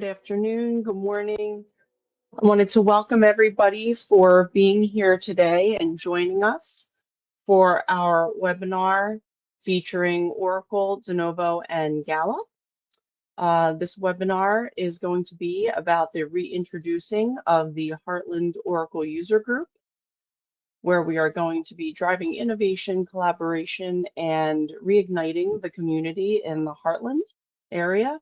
Good afternoon, good morning. I wanted to welcome everybody for being here today and joining us for our webinar featuring Oracle, de novo, and Gallup. This webinar is going to be about the reintroducing of the Heartland Oracle User Group, where we are going to be driving innovation, collaboration, and reigniting the community in the Heartland area.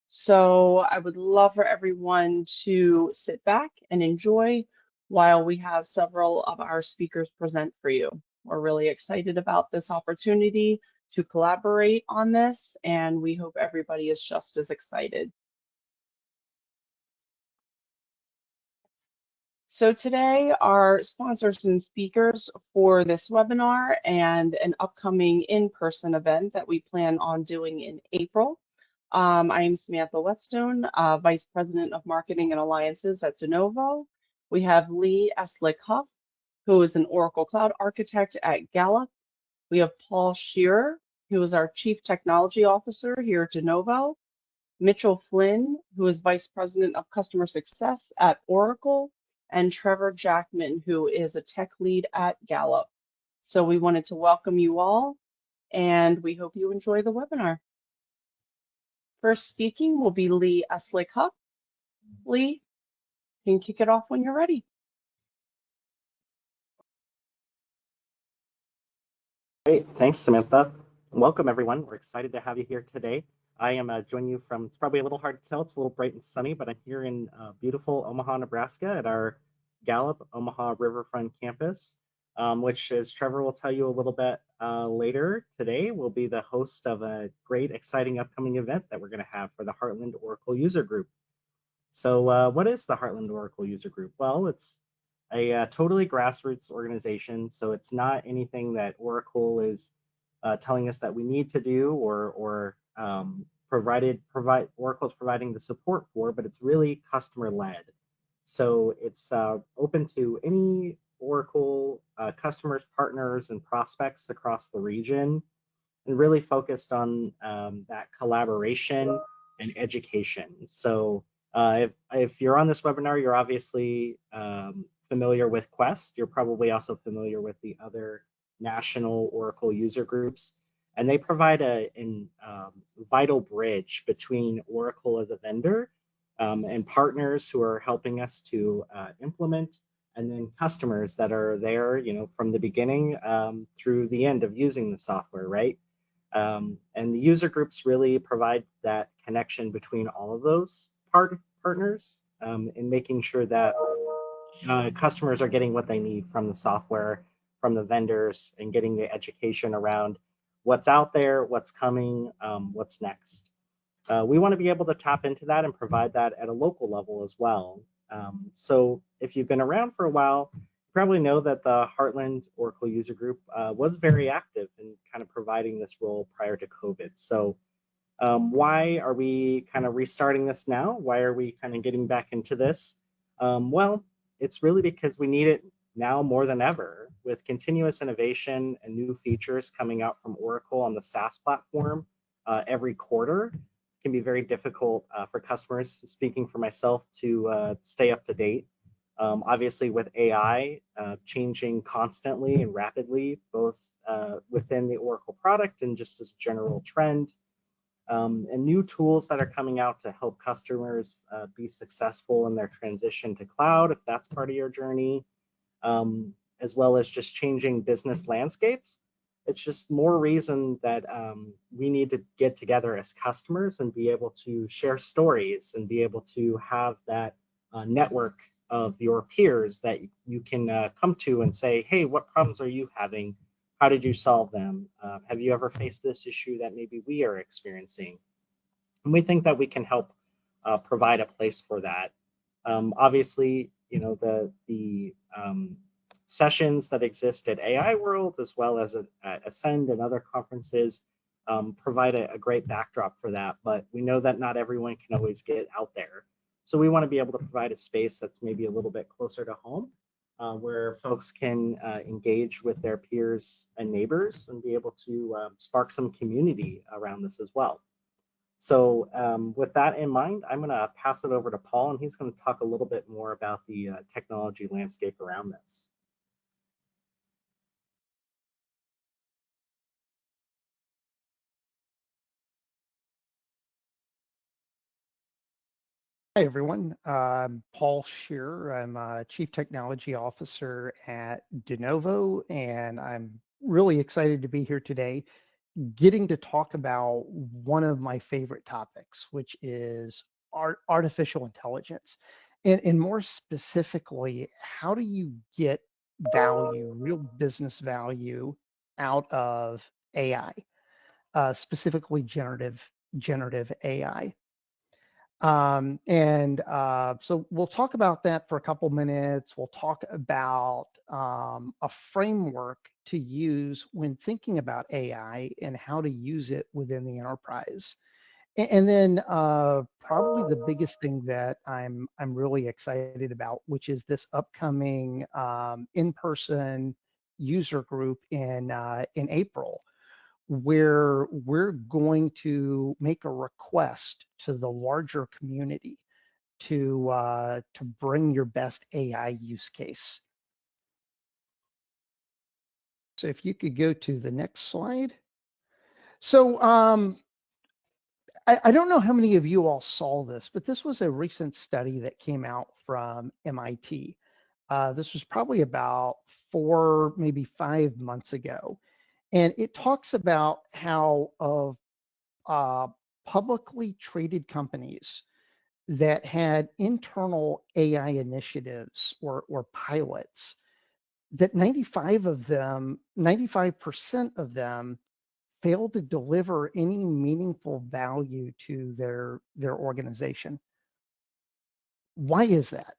So I would love for everyone to sit back and enjoy while we have several of our speakers present for you. We're really excited about this opportunity to collaborate on this, and we hope everybody is just as excited. So today, our sponsors and speakers for this webinar and an upcoming in-person event that we plan on doing in April. I am Samantha Whetstone, Vice President of Marketing and Alliances at de novo. We have Lee Eslick-Huff, who is an Oracle Cloud Architect at Gallup. We have Paul Shearer, who is our Chief Technology Officer here at de novo. Mitchell Flynn, who is Vice President of Customer Success at Oracle, and Trevor Jackman, who is a tech lead at Gallup. So we wanted to welcome you all, and we hope you enjoy the webinar. First speaking will be Lee Eslick-Huff. Lee, you can kick it off when you're ready. Great, thanks, Samantha. Welcome, everyone. We're excited to have you here today. I am joining you from, it's probably a little hard to tell, it's a little bright and sunny, but I'm here in beautiful Omaha, Nebraska at our Gallup Omaha Riverfront campus, which, as Trevor will tell you a little bit later today, will be the host of a great, exciting upcoming event that we're going to have for the Heartland Oracle User Group. So what is the Heartland Oracle User Group? Well, it's a totally grassroots organization, so it's not anything that Oracle is telling us that we need to do or Oracle's providing the support for, but it's really customer led. So it's open to any Oracle customers, partners, and prospects across the region, and really focused on that collaboration and education. So if you're on this webinar, you're obviously familiar with Quest. You're probably also familiar with the other national Oracle user groups. And they provide a vital bridge between Oracle as a vendor and partners who are helping us to implement, and then customers that are there, from the beginning through the end of using the software, right? And the user groups really provide that connection between all of those partners in making sure that customers are getting what they need from the software, from the vendors, and getting the education around what's out there, what's coming, what's next. We want to be able to tap into that and provide that at a local level as well. So if you've been around for a while, you probably know that the Heartland Oracle User Group was very active in kind of providing this role prior to COVID. So why are we kind of restarting this now? Why are we kind of getting back into this? Well, it's really because we need it now more than ever, with continuous innovation and new features coming out from Oracle on the SaaS platform every quarter. It can be very difficult for customers, speaking for myself, to stay up to date. Obviously, with AI changing constantly and rapidly, both within the Oracle product and just as a general trend, and new tools that are coming out to help customers be successful in their transition to cloud, if that's part of your journey, as well as just changing business landscapes. It's just more reason that we need to get together as customers and be able to share stories and be able to have that network of your peers that you can come to and say, hey, what problems are you having? How did you solve them? Have you ever faced this issue that maybe we are experiencing? And we think that we can help provide a place for that. Obviously, the sessions that exist at AI World, as well as at Ascend and other conferences, provide a great backdrop for that. But we know that not everyone can always get out there. So we want to be able to provide a space that's maybe a little bit closer to home, where folks can engage with their peers and neighbors and be able to spark some community around this as well. So, with that in mind, I'm going to pass it over to Paul, and he's going to talk a little bit more about the technology landscape around this. Hi, everyone. I'm Paul Shearer. I'm Chief Technology Officer at Denovo, and I'm really excited to be here today, getting to talk about one of my favorite topics, which is artificial intelligence. And more specifically, how do you get value, real business value out of AI, specifically generative AI? So we'll talk about that for a couple minutes. We'll talk about a framework to use when thinking about AI and how to use it within the enterprise. And then probably the biggest thing that I'm really excited about, which is this upcoming in-person user group in April, where we're going to make a request to the larger community to bring your best AI use case. So if you could go to the next slide. So I don't know how many of you all saw this, but this was a recent study that came out from MIT. This was probably about 4, maybe 5 months ago. And it talks about how of uh, publicly traded companies that had internal AI initiatives or pilots, that 95% of them failed to deliver any meaningful value to their organization. Why is that?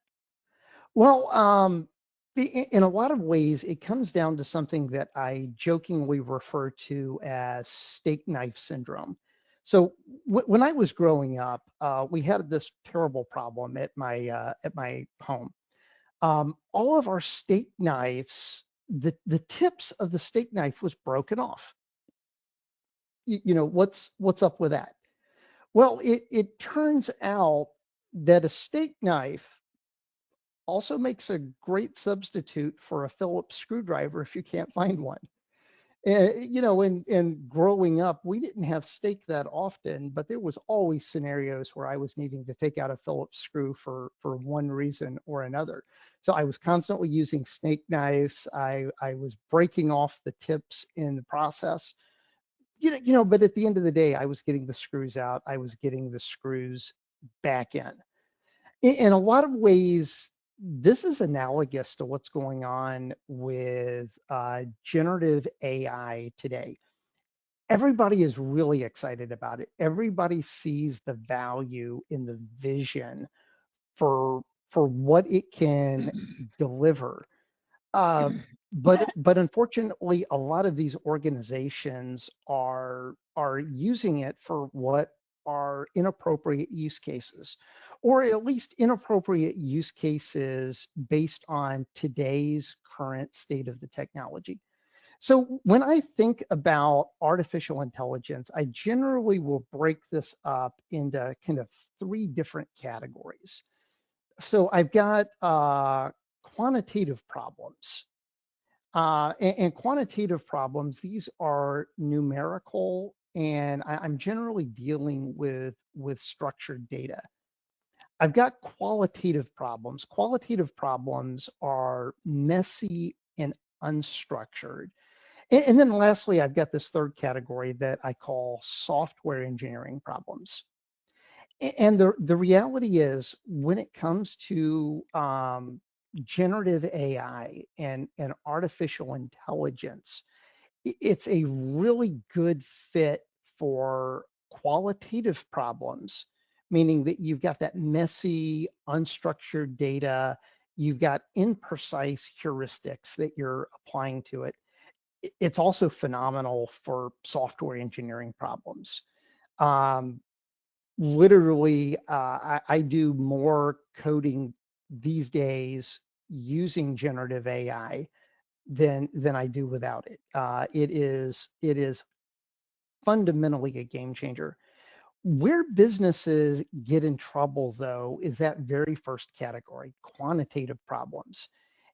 Well, in a lot of ways, it comes down to something that I jokingly refer to as steak knife syndrome. So when I was growing up, we had this terrible problem at my home. All of our steak knives, the tips of the steak knife was broken off. You know what's up with that? Well, it turns out that a steak knife also makes a great substitute for a Phillips screwdriver if you can't find one. You know, in growing up, we didn't have steak that often, but there was always scenarios where I was needing to take out a Phillips screw for one reason or another. So I was constantly using steak knives. I was breaking off the tips in the process. But at the end of the day, I was getting the screws out. I was getting the screws back in. In a lot of ways, this is analogous to what's going on with generative AI today. Everybody is really excited about it. Everybody sees the value in the vision for what it can deliver. Uh, but unfortunately, a lot of these organizations are using it for what are inappropriate use cases, or at least inappropriate use cases based on today's current state of the technology. So when I think about artificial intelligence, I generally will break this up into kind of 3 different categories. So I've got quantitative problems. And quantitative problems, these are numerical, and I'm generally dealing with structured data. I've got qualitative problems. Qualitative problems are messy and unstructured. And then lastly, I've got this third category that I call software engineering problems. And the reality is, when it comes to generative AI and artificial intelligence, it's a really good fit for qualitative problems, meaning that you've got that messy, unstructured data, you've got imprecise heuristics that you're applying to it. It's also phenomenal for software engineering problems. Um, Literally, I do more coding these days using generative AI than I do without it. It is fundamentally a game changer. Where businesses get in trouble, though, is that very first category, quantitative problems.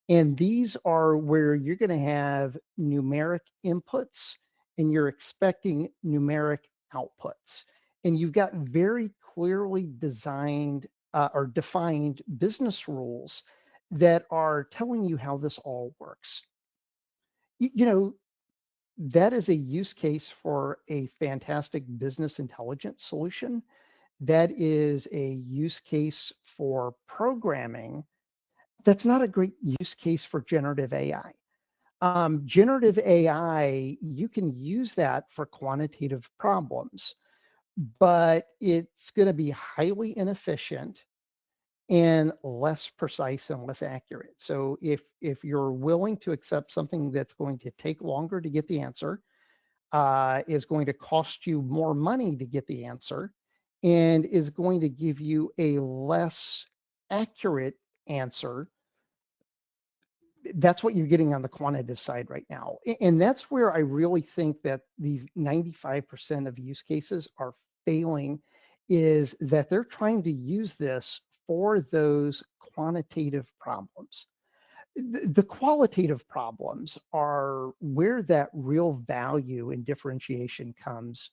And these are where you're going to have numeric inputs and you're expecting numeric outputs. And you've got very clearly designed or defined business rules that are telling you how this all works. You know, that is a use case for a fantastic business intelligence solution. That is a use case for programming. That's not a great use case for generative AI. Generative AI, you can use that for quantitative problems, but it's going to be highly inefficient and less precise and less accurate. So if you're willing to accept something that's going to take longer to get the answer, is going to cost you more money to get the answer, and is going to give you a less accurate answer, that's what you're getting on the quantitative side right now. And that's where I really think that these 95% of use cases are failing, is that they're trying to use this for those quantitative problems. The qualitative problems are where that real value and differentiation comes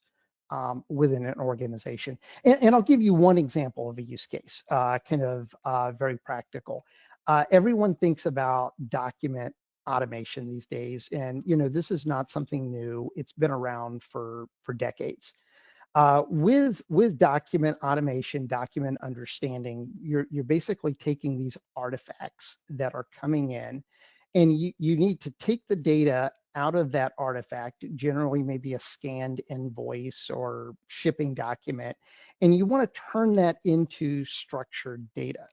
within an organization. And I'll give you one example of a use case, kind of very practical. Everyone thinks about document automation these days, and you know this is not something new. It's been around for decades. With document automation, document understanding, you're basically taking these artifacts that are coming in, and you need to take the data out of that artifact, generally maybe a scanned invoice or shipping document, and you want to turn that into structured data.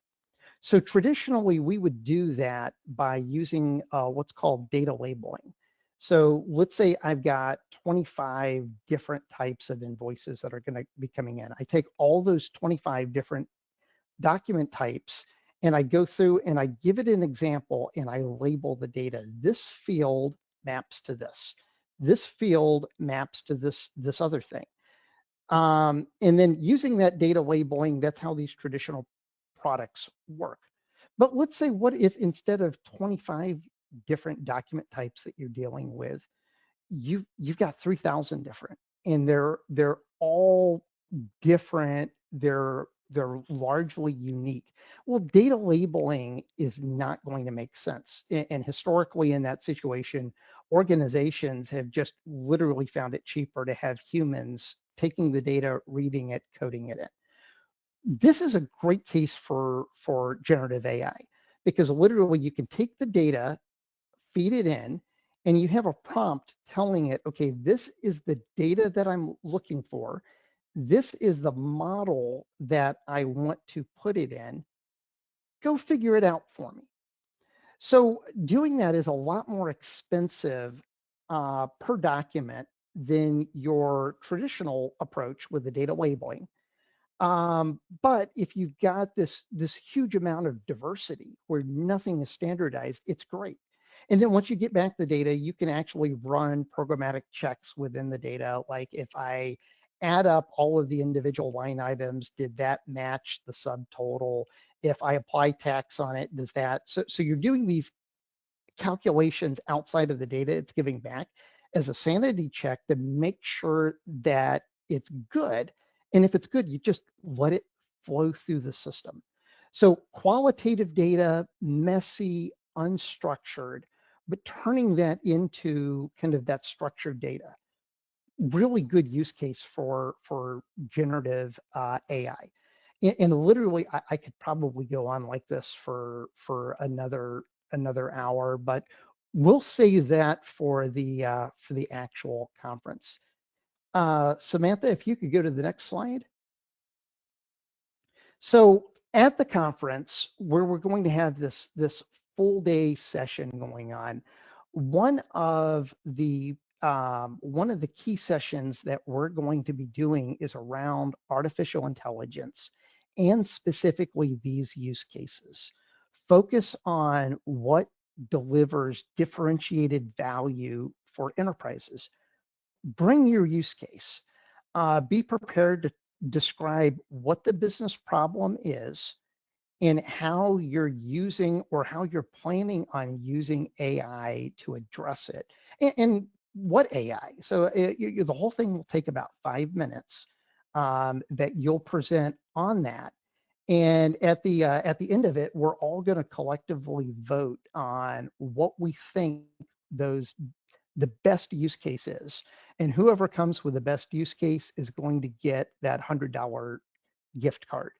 So traditionally, we would do that by using what's called data labeling. So let's say I've got 25 different types of invoices that are going to be coming in. I take all those 25 different document types and I go through and I give it an example and I label the data. This field maps to this. This field maps to this other thing. And then using that data labeling, that's how these traditional products work. But let's say, what if instead of 25 different document types that you're dealing with, you've got 3,000 different, and they're all different. They're largely unique. Well, data labeling is not going to make sense. And historically, in that situation, organizations have just literally found it cheaper to have humans taking the data, reading it, coding it in. This is a great case for generative AI, because literally you can take the data, feed it in, and you have a prompt telling it, okay, this is the data that I'm looking for. This is the model that I want to put it in. Go figure it out for me. So doing that is a lot more expensive per document than your traditional approach with the data labeling. But if you've got this huge amount of diversity where nothing is standardized, it's great. And then once you get back the data, you can actually run programmatic checks within the data. Like if I add up all of the individual line items, did that match the subtotal? If I apply tax on it, does that? So you're doing these calculations outside of the data it's giving back as a sanity check to make sure that it's good. And if it's good, you just let it flow through the system. So qualitative data, messy, unstructured, but turning that into kind of that structured data. Really good use case for generative AI. And literally, I could probably go on like this for another hour, but we'll save that for the actual conference. Samantha, if you could go to the next slide. So at the conference, where we're going to have this full day session going on, one of the key sessions that we're going to be doing is around artificial intelligence, and specifically these use cases. Focus on what delivers differentiated value for enterprises. Bring your use case. Be prepared describe what the business problem is and how you're using or how you're planning on using AI to address it, and what AI. So the whole thing will take about 5 minutes that you'll present on that. And at the end of it, we're all going to collectively vote on what we think those the best use case is. And whoever comes with the best use case is going to get that $100 gift card.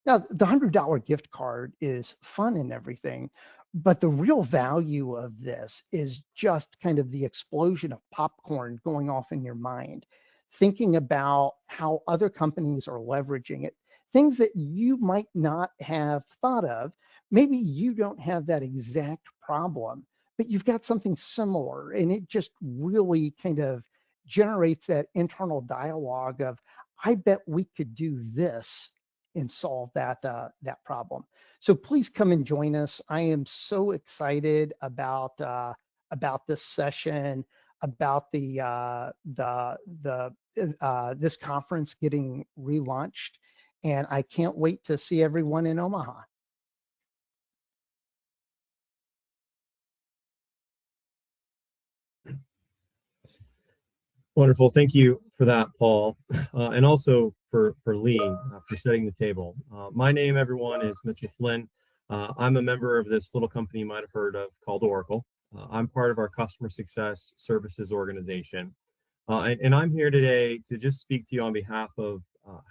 Now, the $100 gift card is fun and everything, but the real value of this is just kind of the explosion of popcorn going off in your mind, thinking about how other companies are leveraging it, things that you might not have thought of. Maybe you don't have that exact problem, but you've got something similar, and it just really kind of generates that internal dialogue of, I bet we could do this and solve that problem. So please come and join us. I am so excited about this session, about this conference getting relaunched, and I can't wait to see everyone in Omaha. Wonderful. Thank you for that, Paul, and also for Lee for setting the table. My name, everyone, is Mitchell Flynn. I'm a member of this little company you might have heard of called Oracle. I'm part of our customer success services organization. And I'm here today to just speak to you on behalf of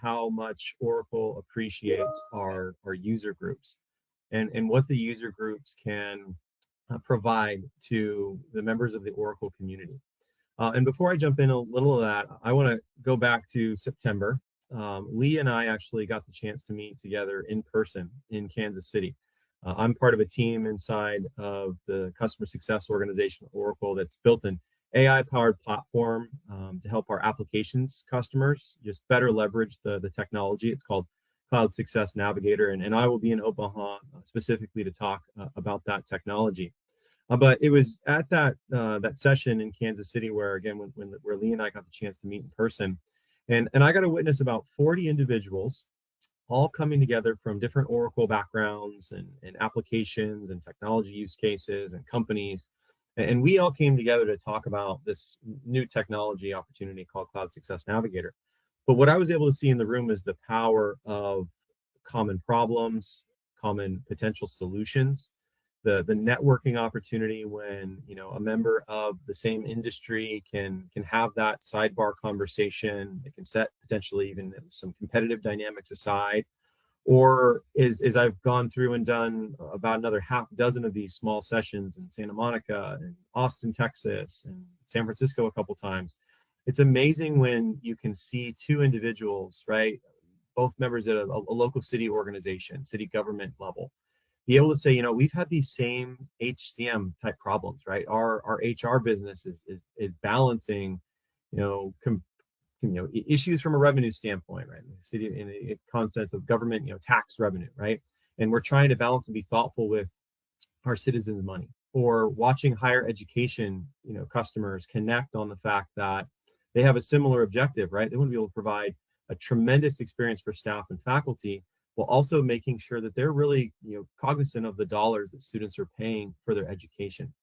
how much Oracle appreciates our user groups and what the user groups can provide to the members of the Oracle community. And before I jump in a little of that, I want to go back to September. Lee and I actually got the chance to meet together in person in Kansas City. I'm part of a team inside of the customer success organization at Oracle that's built an AI-powered platform to help our applications customers just better leverage the technology. It's called Cloud Success Navigator, and I will be in Omaha specifically to talk about that technology. But it was at that session in Kansas City where, again, where Lee and I got the chance to meet in person, and I got to witness about 40 individuals all coming together from different Oracle backgrounds and applications and technology use cases and companies. And we all came together to talk about this new technology opportunity called Cloud Success Navigator. But what I was able to see in the room is the power of common problems, common potential solutions, the networking opportunity when a member of the same industry can have that sidebar conversation. It can set potentially even some competitive dynamics aside, or as I've gone through and done about another half dozen of these small sessions in Santa Monica and Austin, Texas, and San Francisco a couple times. It's amazing when you can see two individuals, right, both members at a local city organization, city government level, be able to say, we've had these same HCM type problems, right? Our HR business is balancing, issues from a revenue standpoint, right? In the city, in the concept of government, tax revenue, right? And we're trying to balance and be thoughtful with our citizens' money. Or watching higher education, customers connect on the fact that they have a similar objective, right? They want to be able to provide a tremendous experience for staff and faculty, while also making sure that they're really cognizant of the dollars that students are paying for their education.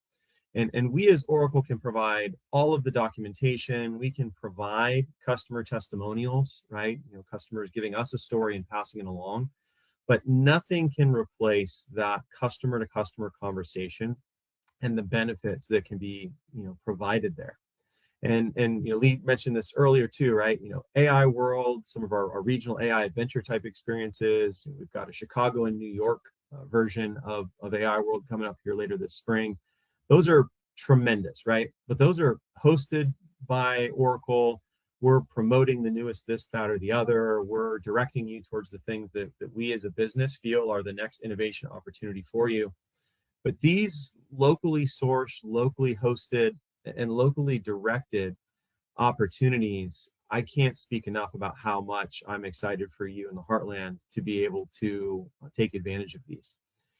And we as Oracle can provide all of the documentation. We can provide customer testimonials, right? Customers giving us a story and passing it along. But nothing can replace that customer to customer conversation and the benefits that can be provided there. And Lee mentioned this earlier too, right? AI world, some of our regional AI adventure type experiences. We've got a Chicago and New York version of AI world coming up here later this spring. Those are tremendous, right? But those are hosted by Oracle. We're promoting the newest this, that, or the other. We're directing you towards the things that we as a business feel are the next innovation opportunity for you. But these locally sourced, locally hosted, and locally directed opportunities, I can't speak enough about how much I'm excited for you in the Heartland to be able to take advantage of these.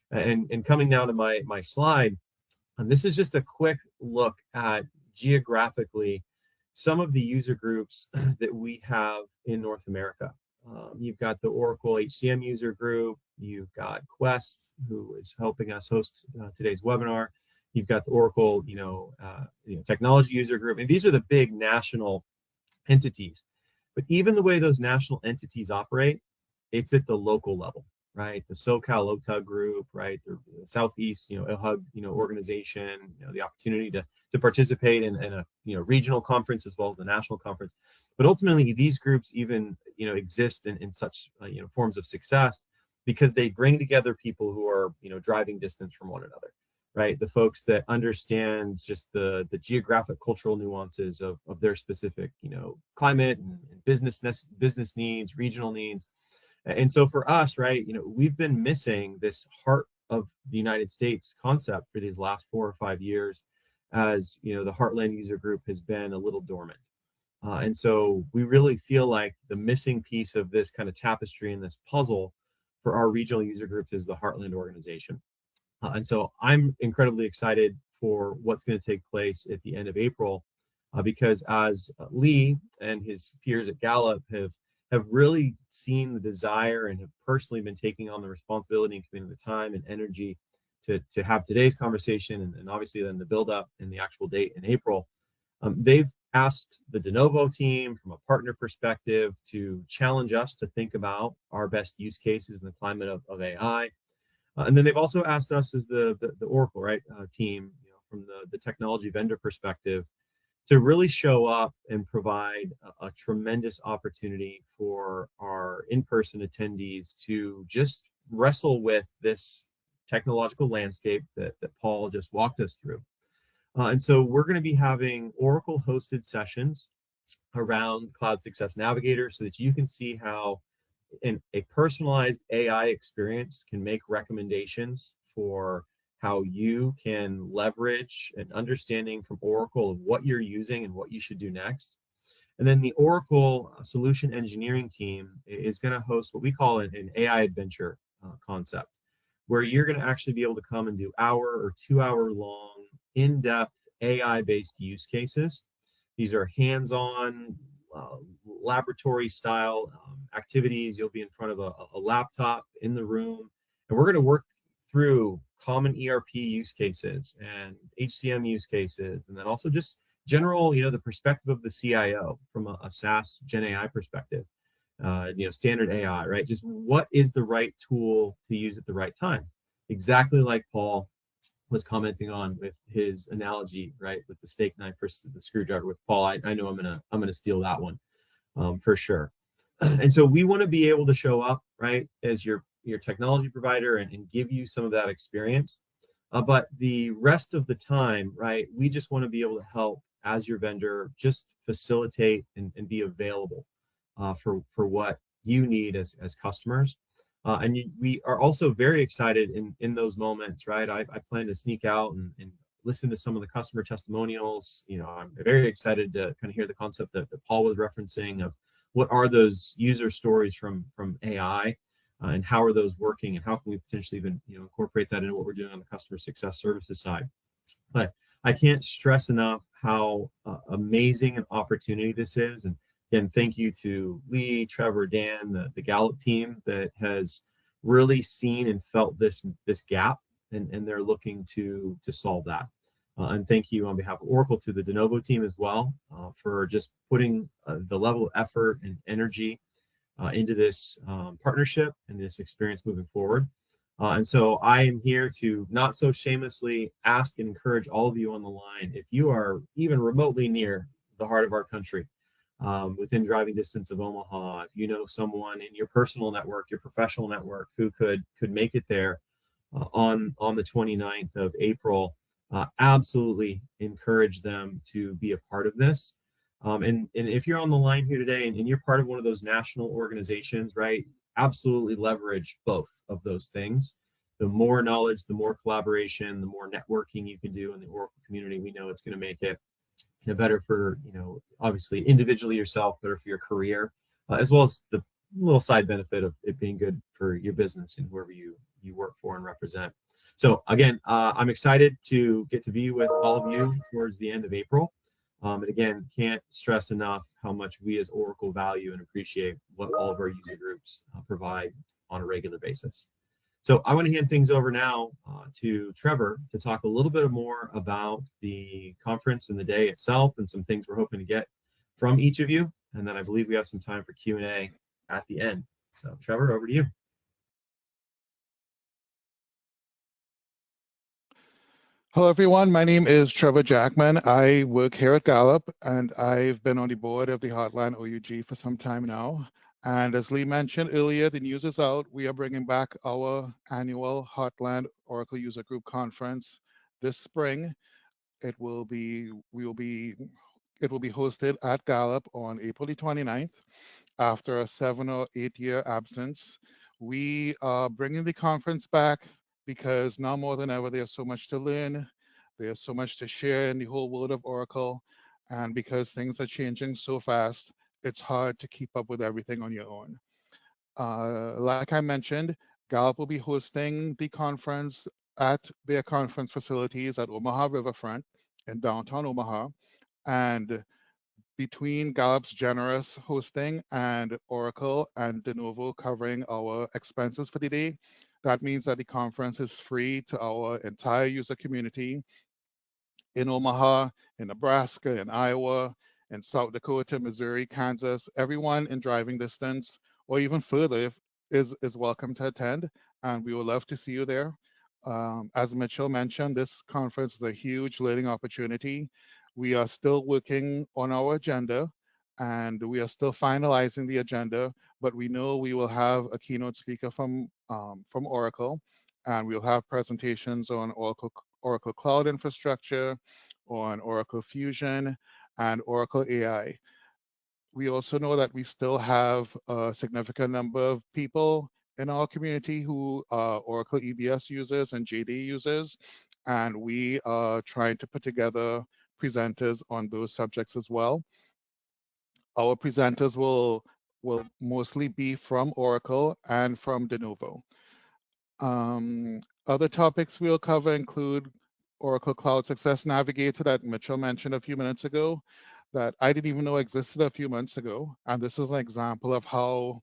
And coming down to my slide, and this is just a quick look at geographically some of the user groups that we have in North America. You've got the Oracle HCM user group. You've got Quest, who is helping us host today's webinar. You've got the Oracle, technology user group, and these are the big national entities. But even the way those national entities operate, it's at the local level, right? The SoCal OTUG group, right? The Southeast, OHUG, organization, the opportunity to participate in a regional conference as well as the national conference. But ultimately, these groups even exist in such forms of success because they bring together people who are driving distance from one another, right? The folks that understand just the geographic cultural nuances of their specific climate and business needs, regional needs. And so for us, right, we've been missing this heart of the United States concept for these last 4 or 5 years, as the Heartland user group has been a little dormant. And so we really feel like the missing piece of this kind of tapestry and this puzzle for our regional user groups is the Heartland organization. And so I'm incredibly excited for what's going to take place at the end of April, because as Lee and his peers at Gallup have really seen the desire and have personally been taking on the responsibility and committing the time and energy to have today's conversation and obviously then the build up and the actual date in April. They've asked the de novo team from a partner perspective to challenge us to think about our best use cases in the climate of AI. And then they've also asked us as the Oracle team, from the technology vendor perspective, to really show up and provide a tremendous opportunity for our in-person attendees to just wrestle with this technological landscape that Paul just walked us through. And so we're going to be having Oracle hosted sessions around Cloud Success Navigator so that you can see how a personalized AI experience can make recommendations for how you can leverage an understanding from Oracle of what you're using and what you should do next. And then the Oracle solution engineering team is going to host what we call an AI adventure concept, where you're going to actually be able to come and do hour or 2 hour long, in-depth AI-based use cases. These are hands-on, laboratory style activities. You'll be in front of a laptop in the room, and we're going to work through common ERP use cases and HCM use cases, and then also just general, the perspective of the CIO from a SaaS Gen AI perspective, standard AI, right? Just what is the right tool to use at the right time? Exactly like Paul was commenting on with his analogy, right, with the steak knife versus the screwdriver with Paul. I know I'm gonna steal that one for sure. And so we want to be able to show up, right, as your technology provider and give you some of that experience. But the rest of the time, right, we just want to be able to help as your vendor, just facilitate and be available for what you need as customers. We are also very excited in those moments, right? I plan to sneak out and listen to some of the customer testimonials. I'm very excited to kind of hear the concept that Paul was referencing of what are those user stories from AI and how are those working and how can we potentially even incorporate that into what we're doing on the customer success services side. But I can't stress enough how amazing an opportunity this is. And again, thank you to Lee, Trevor, Dan, the Gallup team that has really seen and felt this gap, and they're looking to solve that. And thank you on behalf of Oracle to the de novo team as well for just putting the level of effort and energy into this partnership and this experience moving forward. And so I am here to not so shamelessly ask and encourage all of you on the line, if you are even remotely near the heart of our country, within driving distance of Omaha, if you know someone in your personal network, your professional network who could make it there on the 29th of April, absolutely encourage them to be a part of this. And if you're on the line here today and you're part of one of those national organizations, right, absolutely leverage both of those things. The more knowledge, the more collaboration, the more networking you can do in the Oracle community, we know it's going to make it better for, obviously individually yourself, better for your career, as well as the little side benefit of it being good for your business and whoever you work for and represent. So again, I'm excited to get to be with all of you towards the end of April. And again, can't stress enough how much we as Oracle value and appreciate what all of our user groups provide on a regular basis. So I want to hand things over now to Trevor to talk a little bit more about the conference and the day itself and some things we're hoping to get from each of you. And then I believe we have some time for Q&A at the end. So Trevor, over to you. Hello, everyone. My name is Trevor Jackman. I work here at Gallup, and I've been on the board of the Heartland OUG for some time now. And as Lee mentioned earlier, the news is out. We are bringing back our annual Heartland Oracle User Group Conference this spring. It will be hosted at Gallup on April the 29th. After a 7 or 8 year absence, we are bringing the conference back because now more than ever, there's so much to learn. There's so much to share in the whole world of Oracle. And because things are changing so fast, it's hard to keep up with everything on your own. Like I mentioned, Gallup will be hosting the conference at their conference facilities at Omaha Riverfront in downtown Omaha. And between Gallup's generous hosting and Oracle and de novo covering our expenses for the day, that means that the conference is free to our entire user community in Omaha, in Nebraska, in Iowa, in South Dakota, Missouri, Kansas. Everyone in driving distance or even further is welcome to attend, and we would love to see you there. As Mitchell mentioned, this conference is a huge learning opportunity. We are still working on our agenda, and we are still finalizing the agenda, but we know we will have a keynote speaker from Oracle, and we'll have presentations on Oracle Cloud Infrastructure, on Oracle Fusion, and Oracle AI. We also know that we still have a significant number of people in our community who are Oracle EBS users and JD users, and we are trying to put together presenters on those subjects as well. Our presenters will mostly be from Oracle and from de novo. Other topics we'll cover include Oracle Cloud Success Navigator that Mitchell mentioned a few minutes ago that I didn't even know existed a few months ago. And this is an example of how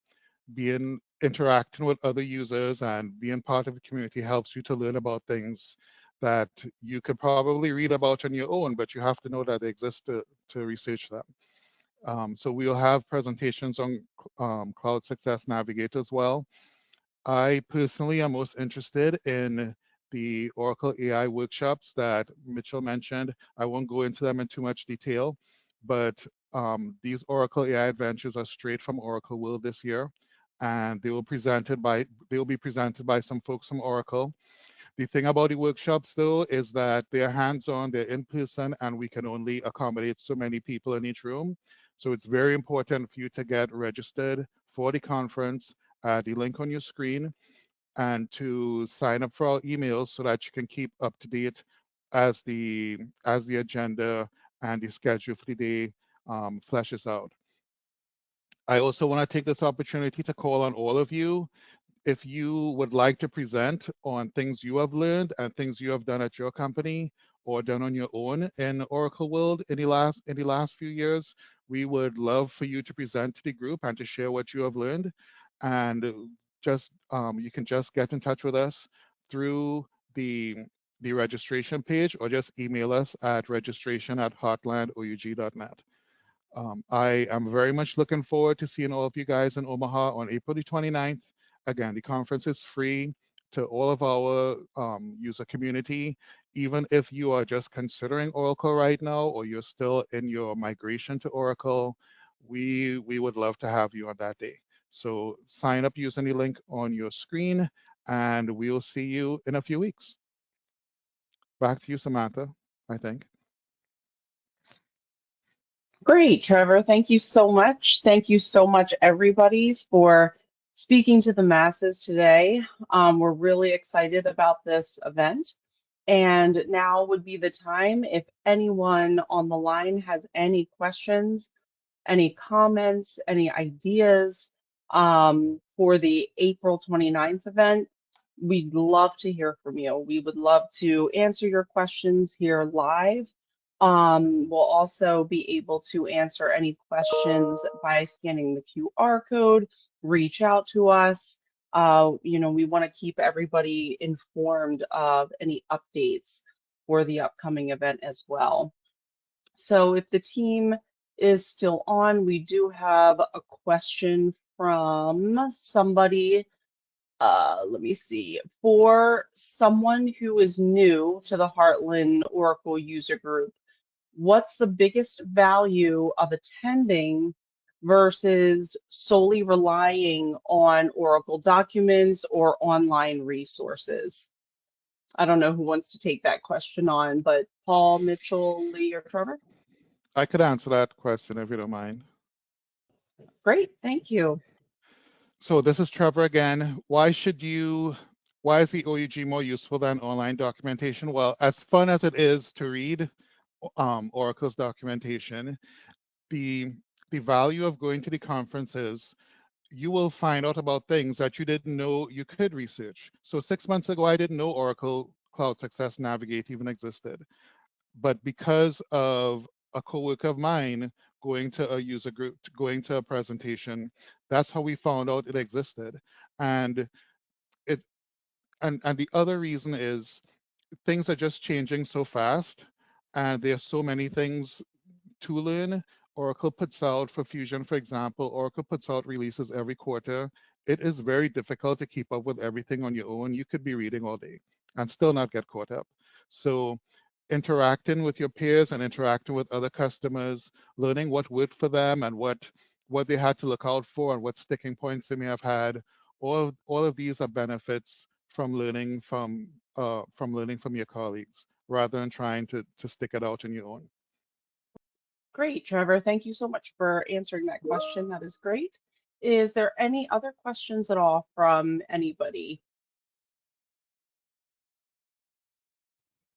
interacting with other users and being part of the community helps you to learn about things that you could probably read about on your own, but you have to know that they exist to research them. So we'll have presentations on Cloud Success Navigator as well. I personally am most interested in the Oracle AI workshops that Mitchell mentioned. I won't go into them in too much detail, but these Oracle AI adventures are straight from Oracle World this year, and they will be presented by some folks from Oracle. The thing about the workshops, though, is that they're hands-on, they're in person, and we can only accommodate so many people in each room. So it's very important for you to get registered for the conference. The link on your screen, and to sign up for our emails so that you can keep up to date as the agenda and the schedule for the day fleshes out. I also want to take this opportunity to call on all of you. If you would like to present on things you have learned and things you have done at your company or done on your own in Oracle World in the last few years, we would love for you to present to the group and to share what you have learned. And you can just get in touch with us through the registration page or just email us at registration@heartlandoug.net. I am very much looking forward to seeing all of you guys in Omaha on April the 29th. Again, the conference is free to all of our user community. Even if you are just considering Oracle right now, or you're still in your migration to Oracle, we would love to have you on that day. So sign up using the link on your screen, and we'll see you in a few weeks. Back to you, Samantha, I think. Great, Trevor. Thank you so much. Thank you so much, everybody, for speaking to the masses today. We're really excited about this event. And now would be the time if anyone on the line has any questions, any comments, any ideas for the April 29th event. We'd love to hear from you. We would love to answer your questions here live. We'll also be able to answer any questions by scanning the QR code, reach out to us. We want to keep everybody informed of any updates for the upcoming event as well. So if the team is still on, we do have a question from somebody. Let me see. For someone who is new to the Heartland Oracle user group, what's the biggest value of attending versus solely relying on Oracle documents or online resources? I don't know who wants to take that question on, but Paul, Mitchell, Lee, or Trevor? I could answer that question if you don't mind. Great, thank you. So this is Trevor again. Why is the OUG more useful than online documentation? Well, as fun as it is to read Oracle's documentation, the value of going to the conference is you will find out about things that you didn't know you could research. So 6 months ago, I didn't know Oracle Cloud Success Navigate even existed. But because of a coworker of mine going to a user group, going to a presentation, that's how we found out it existed. And it and the other reason is things are just changing so fast, and there are so many things to learn. Oracle puts out, for Fusion, for example, Oracle puts out releases every quarter. It is very difficult to keep up with everything on your own. You could be reading all day and still not get caught up. So interacting with your peers and interacting with other customers, learning what worked for them and what they had to look out for and what sticking points they may have had, all of these are benefits from learning from your colleagues rather than trying to stick it out on your own. Great, Trevor. Thank you so much for answering that question. That is great. Is there any other questions at all from anybody?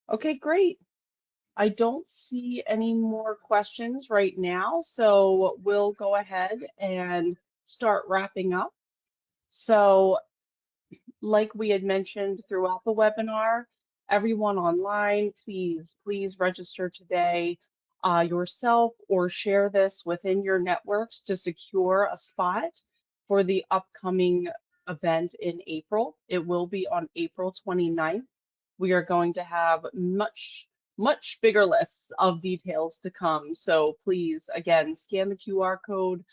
Okay, great. I don't see any more questions right now, so we'll go ahead and start wrapping up. So like we had mentioned throughout the webinar, everyone online, please register today yourself or share this within your networks to secure a spot for the upcoming event in April. It will be on April 29th. We are going to have much bigger lists of details to come. So please, again, scan the QR code,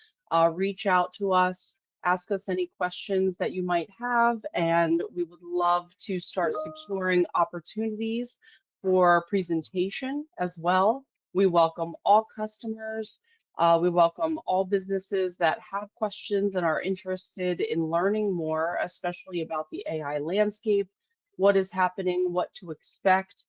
reach out to us, ask us any questions that you might have, and we would love to start securing opportunities for presentation as well. We welcome all customers. We welcome all businesses that have questions and are interested in learning more, especially about the AI landscape, what is happening, what to expect.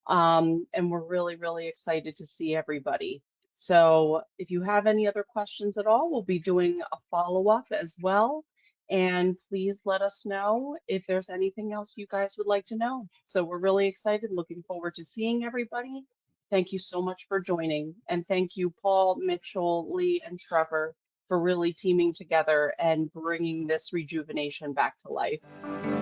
And we're really excited to see everybody. So if you have any other questions at all, we'll be doing a follow-up as well. And please let us know if there's anything else you guys would like to know. So we're really excited, looking forward to seeing everybody. Thank you so much for joining. And thank you, Paul, Mitchell, Lee, and Trevor for really teaming together and bringing this rejuvenation back to life.